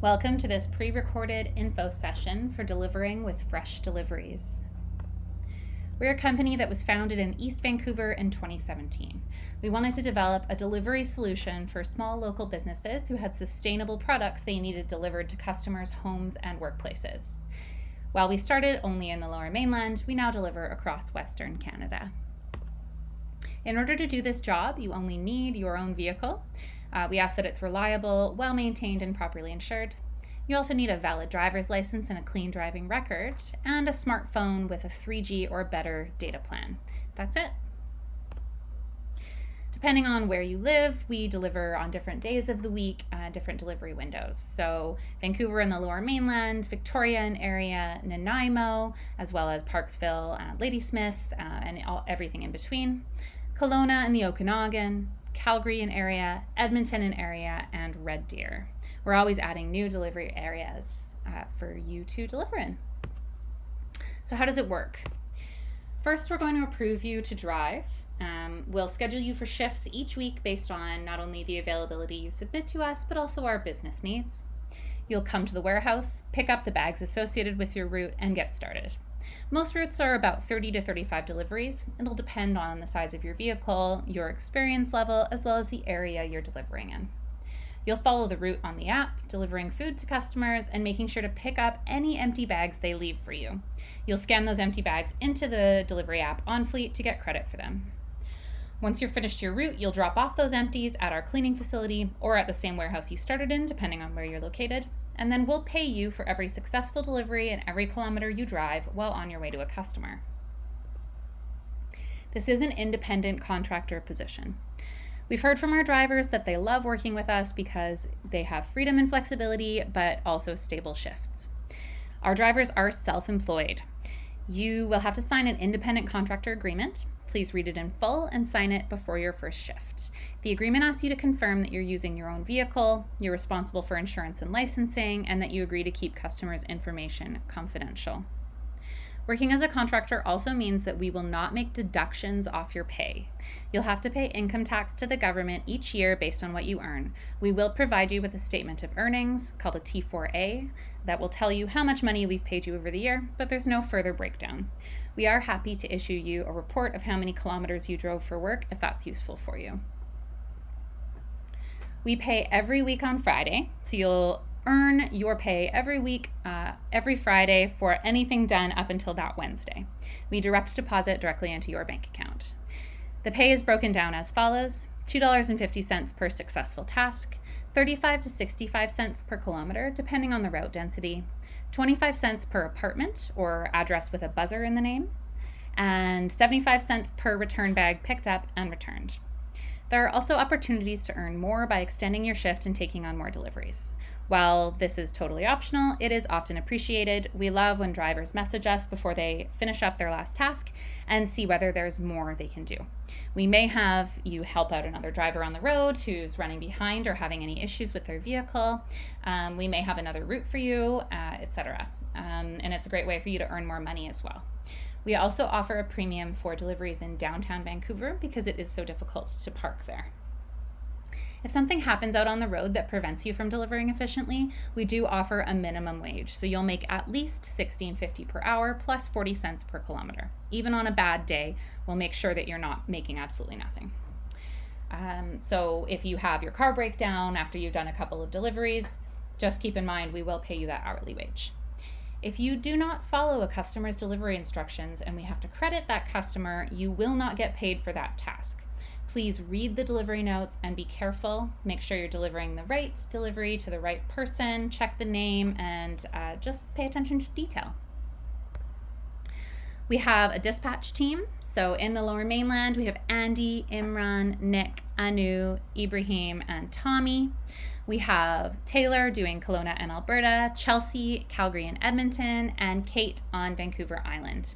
Welcome to this pre-recorded info session for delivering with Fresh Deliveries. We're a company that was founded in East Vancouver in 2017. We wanted to develop a delivery solution for small local businesses who had sustainable products they needed delivered to customers' homes and workplaces. While we started only in the Lower Mainland, we now deliver across Western Canada. In order to do this job, you only need your own vehicle. We ask that it's reliable, well-maintained, and properly insured. You also need a valid driver's license and a clean driving record, and a smartphone with a 3G or better data plan. That's it. Depending on where you live, we deliver on different days of the week, different delivery windows. So Vancouver in the Lower Mainland, Victoria in area, Nanaimo, as well as Parksville, Ladysmith, and everything in between. Kelowna in the Okanagan, Calgary in area, Edmonton in area, and Red Deer. We're always adding new delivery areas for you to deliver in. So how does it work? First, we're going to approve you to drive. We'll schedule you for shifts each week based on not only the availability you submit to us, but also our business needs. You'll come to the warehouse, pick up the bags associated with your route, and get started. Most routes are about 30 to 35 deliveries. It'll depend on the size of your vehicle, your experience level, as well as the area you're delivering in. You'll follow the route on the app, delivering food to customers and making sure to pick up any empty bags they leave for you. You'll scan those empty bags into the delivery app on Fleet to get credit for them. Once you're finished your route, you'll drop off those empties at our cleaning facility or at the same warehouse you started in, depending on where you're located. And then we'll pay you for every successful delivery and every kilometer you drive while on your way to a customer. This is an independent contractor position. We've heard from our drivers that they love working with us because they have freedom and flexibility, but also stable shifts. Our drivers are self-employed. You will have to sign an independent contractor agreement. Please read it in full and sign it before your first shift. The agreement asks you to confirm that you're using your own vehicle, you're responsible for insurance and licensing, and that you agree to keep customers' information confidential. Working as a contractor also means that we will not make deductions off your pay. You'll have to pay income tax to the government each year based on what you earn. We will provide you with a statement of earnings, called a T4A, that will tell you how much money we've paid you over the year, but there's no further breakdown. We are happy to issue you a report of how many kilometers you drove for work if that's useful for you. We pay every week on Friday, so you'll earn your pay every week, every Friday for anything done up until that Wednesday. We direct deposit directly into your bank account. The pay is broken down as follows: $2.50 per successful task, 35 to 65 cents per kilometer, depending on the route density, 25 cents per apartment or address with a buzzer in the name, and 75 cents per return bag picked up and returned. There are also opportunities to earn more by extending your shift and taking on more deliveries. While this is totally optional, it is often appreciated. We love when drivers message us before they finish up their last task and see whether there's more they can do. We may have you help out another driver on the road who's running behind or having any issues with their vehicle. We may have another route for you, etc. And it's a great way for you to earn more money as well. We also offer a premium for deliveries in downtown Vancouver because it is so difficult to park there. If something happens out on the road that prevents you from delivering efficiently, we do offer a minimum wage. So you'll make at least $16.50 per hour plus 40 cents per kilometer. Even on a bad day, we'll make sure that you're not making absolutely nothing. So if you have your car break down after you've done a couple of deliveries, just keep in mind we will pay you that hourly wage. If you do not follow a customer's delivery instructions and we have to credit that customer, you will not get paid for that task. Please read the delivery notes and be careful. Make sure you're delivering the right delivery to the right person, check the name, and just pay attention to detail. We have a dispatch team. So in the Lower Mainland, we have Andy, Imran, Nick, Anu, Ibrahim, and Tommy. We have Taylor doing Kelowna and Alberta, Chelsea, Calgary, and Edmonton, and Kate on Vancouver Island.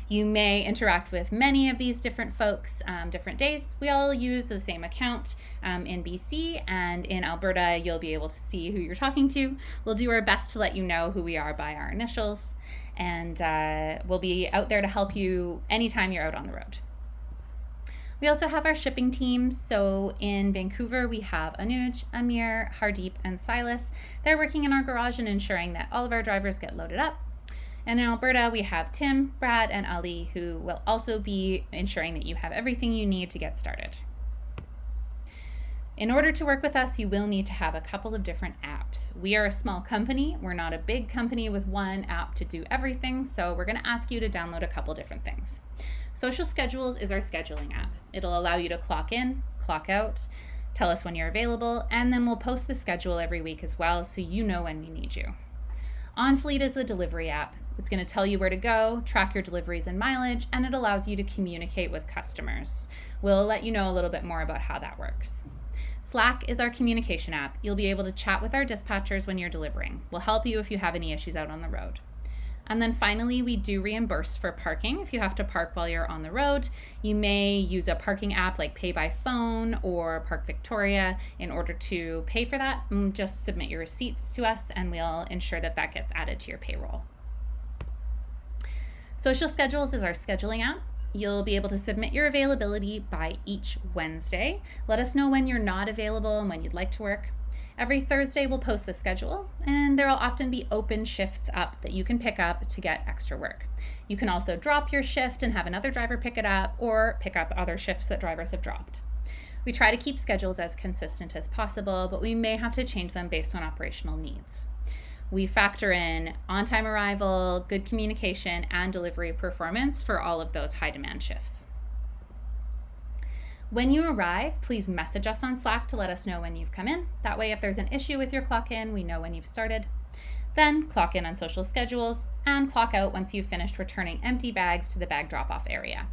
You may interact with many of these different folks different days. We all use the same account in BC, and in Alberta, you'll be able to see who you're talking to. We'll do our best to let you know who we are by our initials, and we'll be out there to help you anytime you're out on the road. We also have our shipping teams. So in Vancouver, we have Anuj, Amir, Hardeep, and Silas. They're working in our garage and ensuring that all of our drivers get loaded up. And in Alberta, we have Tim, Brad, and Ali, who will also be ensuring that you have everything you need to get started. In order to work with us, you will need to have a couple of different apps. We are a small company. We're not a big company with one app to do everything, so we're going to ask you to download a couple different things. Social Schedules is our scheduling app. It'll allow you to clock in, clock out, tell us when you're available, and then we'll post the schedule every week as well, so you know when we need you. OnFleet is the delivery app. It's going to tell you where to go, track your deliveries and mileage, and it allows you to communicate with customers. We'll let you know a little bit more about how that works. Slack is our communication app. You'll be able to chat with our dispatchers when you're delivering. We'll help you if you have any issues out on the road. And then finally, we do reimburse for parking. If you have to park while you're on the road, you may use a parking app like Pay by Phone or Park Victoria in order to pay for that. Just submit your receipts to us and we'll ensure that that gets added to your payroll. Social Schedules is our scheduling app. You'll be able to submit your availability by each Wednesday. Let us know when you're not available and when you'd like to work. Every Thursday, we'll post the schedule, and there will often be open shifts up that you can pick up to get extra work. You can also drop your shift and have another driver pick it up, or pick up other shifts that drivers have dropped. We try to keep schedules as consistent as possible, but we may have to change them based on operational needs. We factor in on-time arrival, good communication, and delivery performance for all of those high-demand shifts. When you arrive, please message us on Slack to let us know when you've come in. That way, if there's an issue with your clock in, we know when you've started. Then clock in on Social Schedules and clock out once you've finished returning empty bags to the bag drop-off area.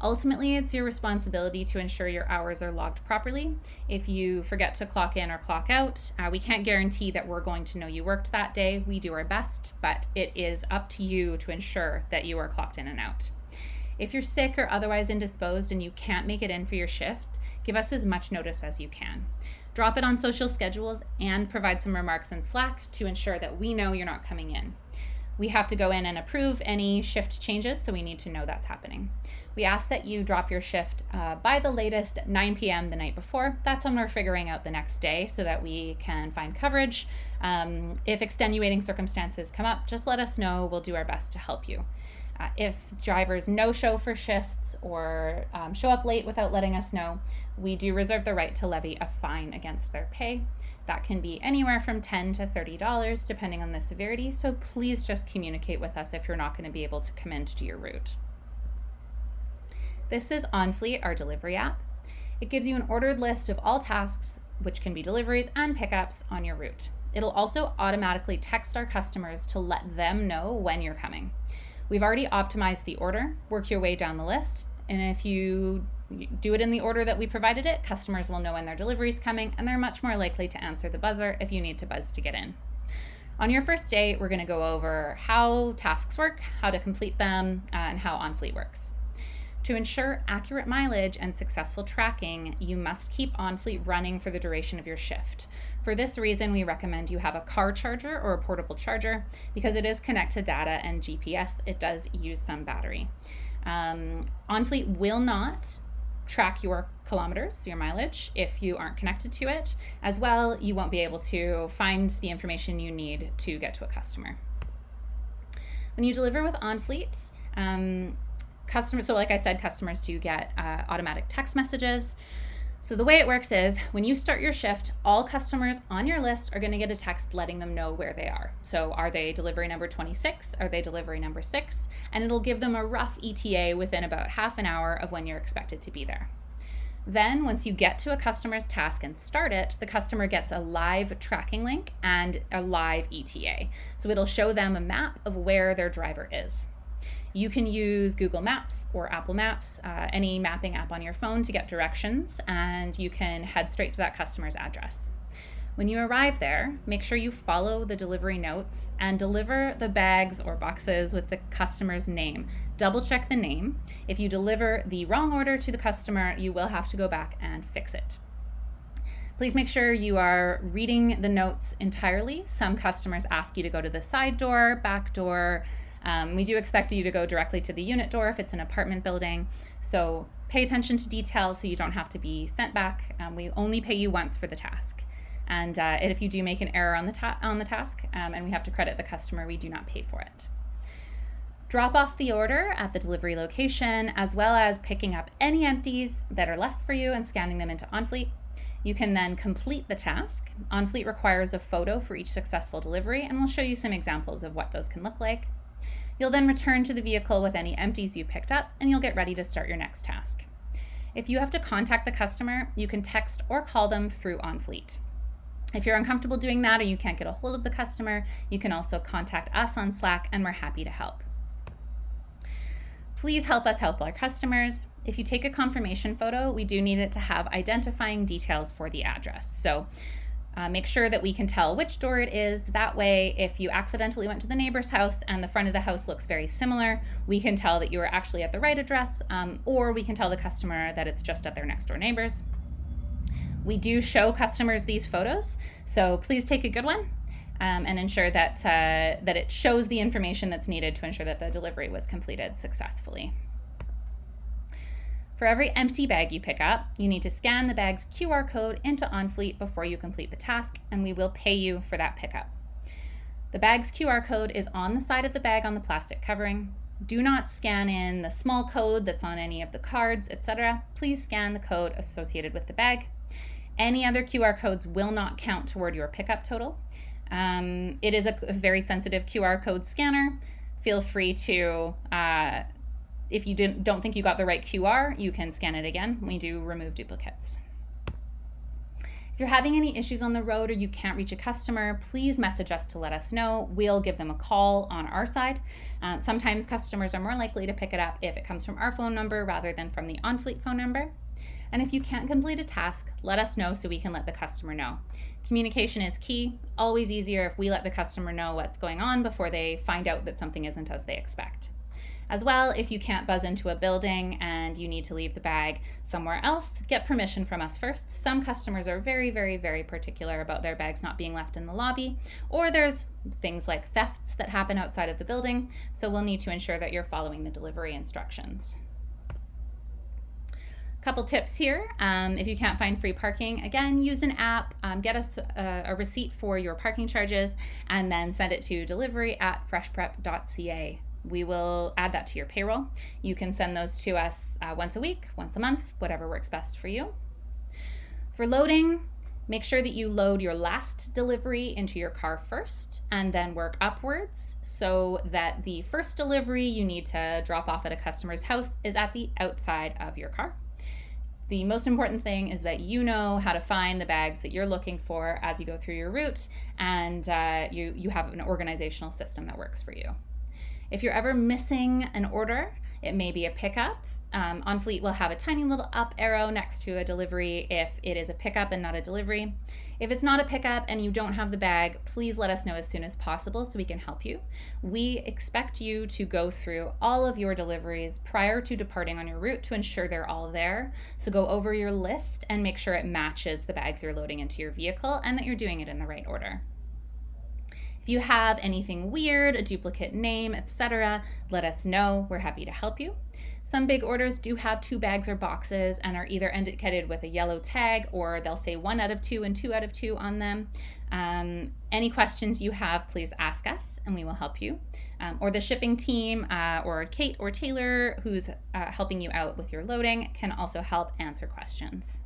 Ultimately, it's your responsibility to ensure your hours are logged properly. If you forget to clock in or clock out, we can't guarantee that we're going to know you worked that day. We do our best, but it is up to you to ensure that you are clocked in and out. If you're sick or otherwise indisposed and you can't make it in for your shift, give us as much notice as you can. Drop it on Social Schedules and provide some remarks in Slack to ensure that we know you're not coming in. We have to go in and approve any shift changes, so we need to know that's happening. We ask that you drop your shift by the latest 9 p.m. the night before. That's when we're figuring out the next day so that we can find coverage. If extenuating circumstances come up, just let us know. We'll do our best to help you. If drivers no-show for shifts or show up late without letting us know, we do reserve the right to levy a fine against their pay. That can be anywhere from $10 to $30 depending on the severity, so please just communicate with us if you're not going to be able to come in to do your route. This is OnFleet, our delivery app. It gives you an ordered list of all tasks, which can be deliveries and pickups on your route. It'll also automatically text our customers to let them know when you're coming. We've already optimized the order. Work your way down the list, and if you do it in the order that we provided it, customers will know when their delivery is coming, and they're much more likely to answer the buzzer if you need to buzz to get in. On your first day, we're going to go over how tasks work, how to complete them, and how OnFleet works. To ensure accurate mileage and successful tracking, you must keep OnFleet running for the duration of your shift. For this reason, we recommend you have a car charger or a portable charger. Because it is connected to data and GPS, it does use some battery. OnFleet will not track your kilometers, your mileage, if you aren't connected to it. As well, you won't be able to find the information you need to get to a customer. When you deliver with OnFleet, customers, so like I said, customers do get automatic text messages. So the way it works is when you start your shift, all customers on your list are going to get a text letting them know where they are. So are they delivery number 26? Are they delivery number 6? And it'll give them a rough ETA within about half an hour of when you're expected to be there. Then once you get to a customer's task and start it, the customer gets a live tracking link and a live ETA. So it'll show them a map of where their driver is. You can use Google Maps or Apple Maps, any mapping app on your phone to get directions, and you can head straight to that customer's address. When you arrive there, make sure you follow the delivery notes and deliver the bags or boxes with the customer's name. Double check the name. If you deliver the wrong order to the customer, you will have to go back and fix it. Please make sure you are reading the notes entirely. Some customers ask you to go to the side door, back door. We do expect you to go directly to the unit door if it's an apartment building. So Pay attention to detail so you don't have to be sent back. We only pay you once for the task. And if you do make an error on the task and we have to credit the customer, we do not pay for it. Drop off the order at the delivery location, as well as picking up any empties that are left for you and scanning them into OnFleet. You can then complete the task. OnFleet requires a photo for each successful delivery, and we'll show you some examples of what those can look like. You'll then return to the vehicle with any empties you picked up, and you'll get ready to start your next task. If you have to contact the customer, you can text or call them through OnFleet. If you're uncomfortable doing that or you can't get a hold of the customer, you can also contact us on Slack, and we're happy to help. Please help us help our customers. If you take a confirmation photo, we do need it to have identifying details for the address. So make sure that we can tell which door it is. That way, if you accidentally went to the neighbor's house and the front of the house looks very similar, we can tell that you are actually at the right address, or we can tell the customer that it's just at their next door neighbors. We do show customers these photos, so please take a good one. And ensure that it shows the information that's needed to ensure that the delivery was completed successfully. For every empty bag you pick up, you need to scan the bag's QR code into OnFleet before you complete the task, and we will pay you for that pickup. The bag's QR code is on the side of the bag on the plastic covering. Do not scan in the small code that's on any of the cards, etc. Please scan the code associated with the bag. Any other QR codes will not count toward your pickup total. It is a very sensitive QR code scanner. Feel free to, if you don't think you got the right QR, you can scan it again. We do remove duplicates. If you're having any issues on the road or you can't reach a customer, please message us to let us know. We'll give them a call on our side. Sometimes customers are more likely to pick it up if it comes from our phone number rather than from the OnFleet phone number. And if you can't complete a task, let us know so we can let the customer know. Communication is key. Always easier if we let the customer know what's going on before they find out that something isn't as they expect. As well, if you can't buzz into a building and you need to leave the bag somewhere else, get permission from us first. Some customers are very, very, very particular about their bags not being left in the lobby, or there's things like thefts that happen outside of the building, so we'll need to ensure that you're following the delivery instructions. Couple tips here. If you can't find free parking, again, use an app, get us a receipt for your parking charges, and then send it to delivery@freshprep.ca. We will add that to your payroll. You can send those to us once a week, once a month, whatever works best for you. For loading, make sure that you load your last delivery into your car first and then work upwards so that the first delivery you need to drop off at a customer's house is at the outside of your car. The most important thing is that you know how to find the bags that you're looking for as you go through your route, and you have an organizational system that works for you. If you're ever missing an order, it may be a pickup. OnFleet will have a tiny little up arrow next to a delivery if it is a pickup and not a delivery. If it's not a pickup and you don't have the bag, please let us know as soon as possible so we can help you. We expect you to go through all of your deliveries prior to departing on your route to ensure they're all there. So go over your list and make sure it matches the bags you're loading into your vehicle and that you're doing it in the right order. If you have anything weird, a duplicate name, etc., let us know. We're happy to help you. Some big orders do have 2 bags or boxes and are either indicated with a yellow tag, or they'll say 1 out of 2 and 2 out of 2 on them. Any questions you have, please ask us and we will help you. Or the shipping team or Kate or Taylor, who's helping you out with your loading, can also help answer questions.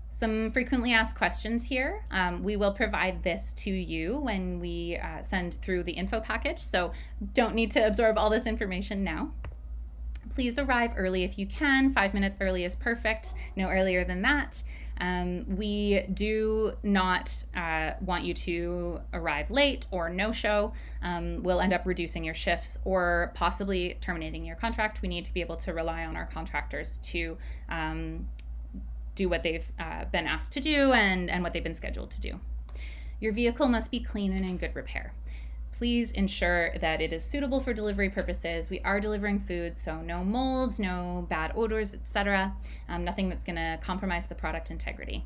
Some frequently asked questions here. We will provide this to you when we send through the info package, so don't need to absorb all this information now. Please arrive early if you can. 5 minutes early is perfect, no earlier than that. We do not want you to arrive late or no-show. We'll end up reducing your shifts or possibly terminating your contract. We need to be able to rely on our contractors to do what they've been asked to do and what they've been scheduled to do. Your vehicle must be clean and in good repair. Please ensure that it is suitable for delivery purposes. We are delivering food, so no molds, no bad odors, etc. Nothing that's going to compromise the product integrity.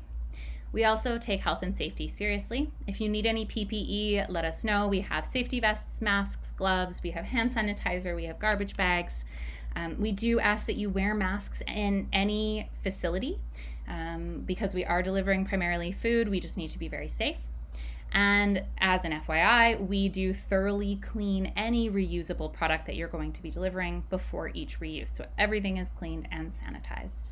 We also take health and safety seriously. If you need any PPE, let us know. We have safety vests, masks, gloves, we have hand sanitizer, we have garbage bags. We do ask that you wear masks in any facility because we are delivering primarily food. We just need to be very safe. And as an FYI, we do thoroughly clean any reusable product that you're going to be delivering before each reuse. So everything is cleaned and sanitized.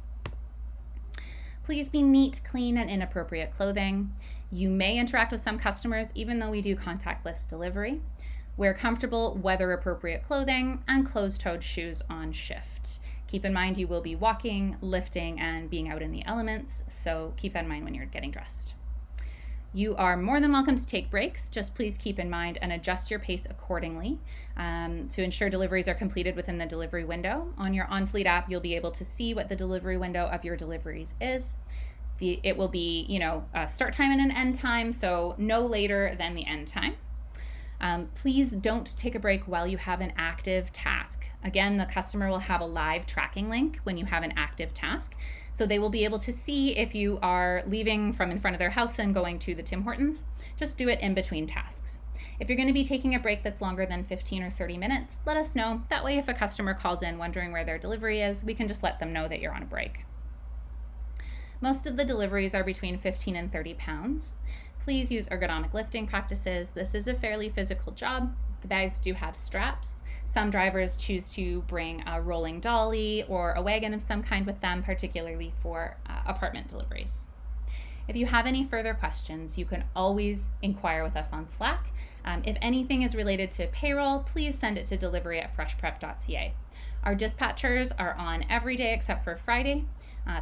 Please be neat, clean, and in appropriate clothing. You may interact with some customers even though we do contactless delivery. Wear comfortable, weather-appropriate clothing and closed-toed shoes on shift. Keep in mind you will be walking, lifting, and being out in the elements, so keep that in mind when you're getting dressed. You are more than welcome to take breaks. Just please keep in mind and adjust your pace accordingly to ensure deliveries are completed within the delivery window. On your OnFleet app, you'll be able to see what the delivery window of your deliveries is. It will be, a start time and an end time, so no later than the end time. Please don't take a break while you have an active task. Again, the customer will have a live tracking link when you have an active task. So they will be able to see if you are leaving from in front of their house and going to the Tim Hortons. Just do it in between tasks. If you're going to be taking a break that's longer than 15 or 30 minutes, let us know. That way, if a customer calls in wondering where their delivery is, we can just let them know that you're on a break. Most of the deliveries are between 15 and 30 pounds. Please use ergonomic lifting practices. This is a fairly physical job. The bags do have straps. Some drivers choose to bring a rolling dolly or a wagon of some kind with them, particularly for apartment deliveries. If you have any further questions, you can always inquire with us on Slack. If anything is related to payroll, please send it to delivery@freshprep.ca. Our dispatchers are on every day except for Friday.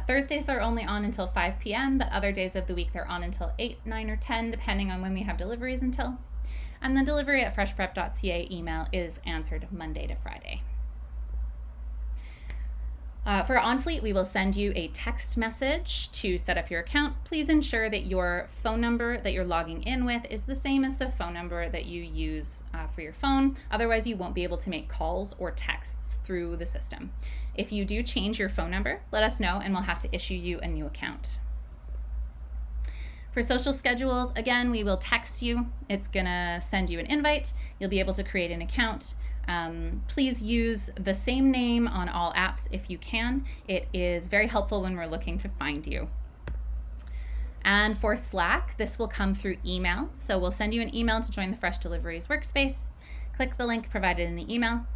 Thursdays are only on until 5 p.m., but other days of the week they're on until 8, 9, or 10, depending on when we have deliveries until. And the delivery@freshprep.ca email is answered Monday to Friday. For OnFleet, we will send you a text message to set up your account. Please ensure that your phone number that you're logging in with is the same as the phone number that you use for your phone. Otherwise, you won't be able to make calls or texts through the system. If you do change your phone number, let us know and we'll have to issue you a new account. For social schedules, again, we will text you. It's gonna send you an invite. You'll be able to create an account. Please use the same name on all apps if you can. It is very helpful when we're looking to find you. And for Slack, this will come through email. So we'll send you an email to join the Fresh Deliveries workspace. Click the link provided in the email.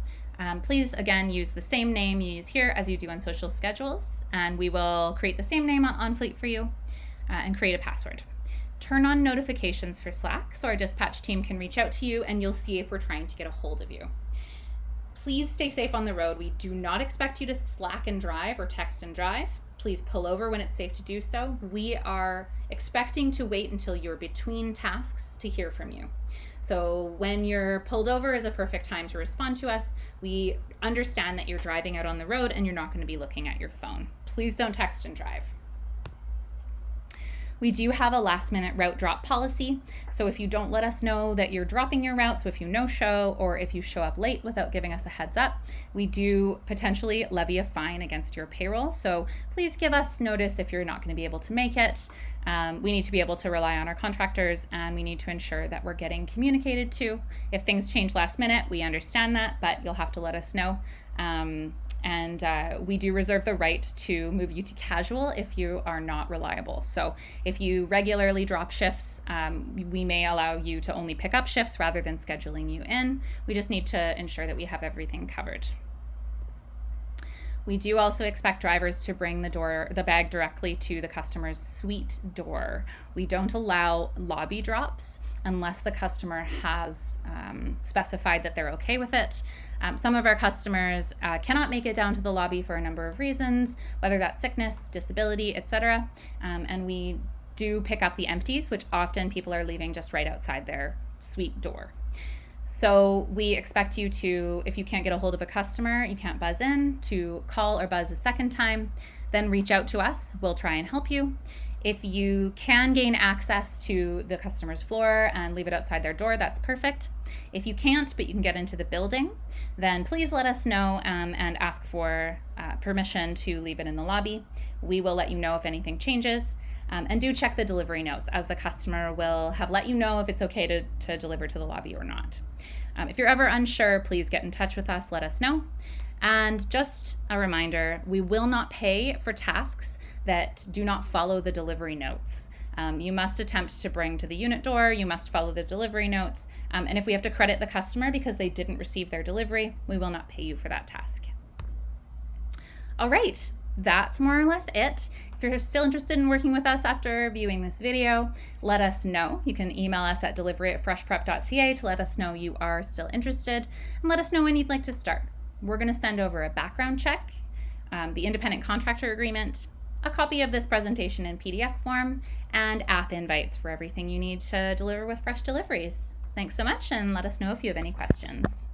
Please, again, use the same name you use here as you do on social schedules, and we will create the same name on OnFleet for you and create a password. Turn on notifications for Slack so our dispatch team can reach out to you and you'll see if we're trying to get a hold of you. Please stay safe on the road. We do not expect you to Slack and drive or text and drive. Please pull over when it's safe to do so. We are expecting to wait until you're between tasks to hear from you. So when you're pulled over is a perfect time to respond to us. We understand that you're driving out on the road and you're not going to be looking at your phone. Please don't text and drive. We do have a last minute route drop policy. So if you don't let us know that you're dropping your route, so if you no-show or if you show up late without giving us a heads up, we do potentially levy a fine against your payroll. So please give us notice if you're not going to be able to make it. We need to be able to rely on our contractors and we need to ensure that we're getting communicated to. If things change last minute, we understand that, but you'll have to let us know. We do reserve the right to move you to casual if you are not reliable. So if you regularly drop shifts, we may allow you to only pick up shifts rather than scheduling you in. We just need to ensure that we have everything covered. We do also expect drivers to bring the bag directly to the customer's suite door. We don't allow lobby drops unless the customer has specified that they're okay with it. Some of our customers cannot make it down to the lobby for a number of reasons, whether that's sickness, disability, etc. And we do pick up the empties, which often people are leaving just right outside their suite door. So we expect you to, if you can't get a hold of a customer, you can't buzz in, to call or buzz a second time, then reach out to us. We'll try and help you. If you can gain access to the customer's floor and leave it outside their door, that's perfect. If you can't, but you can get into the building, then please let us know and ask for permission to leave it in the lobby. We will let you know if anything changes. And do check the delivery notes, as the customer will have let you know if it's okay to deliver to the lobby or not. If you're ever unsure, please get in touch with us, let us know. And just a reminder, we will not pay for tasks that do not follow the delivery notes. You must attempt to bring to the unit door, you must follow the delivery notes, and if we have to credit the customer because they didn't receive their delivery, we will not pay you for that task. All right, that's more or less it. If you're still interested in working with us after viewing this video, let us know. You can email us at delivery@freshprep.ca to let us know you are still interested, and let us know when you'd like to start. We're going to send over a background check, the independent contractor agreement, a copy of this presentation in PDF form, and app invites for everything you need to deliver with Fresh Deliveries. Thanks so much, and let us know if you have any questions.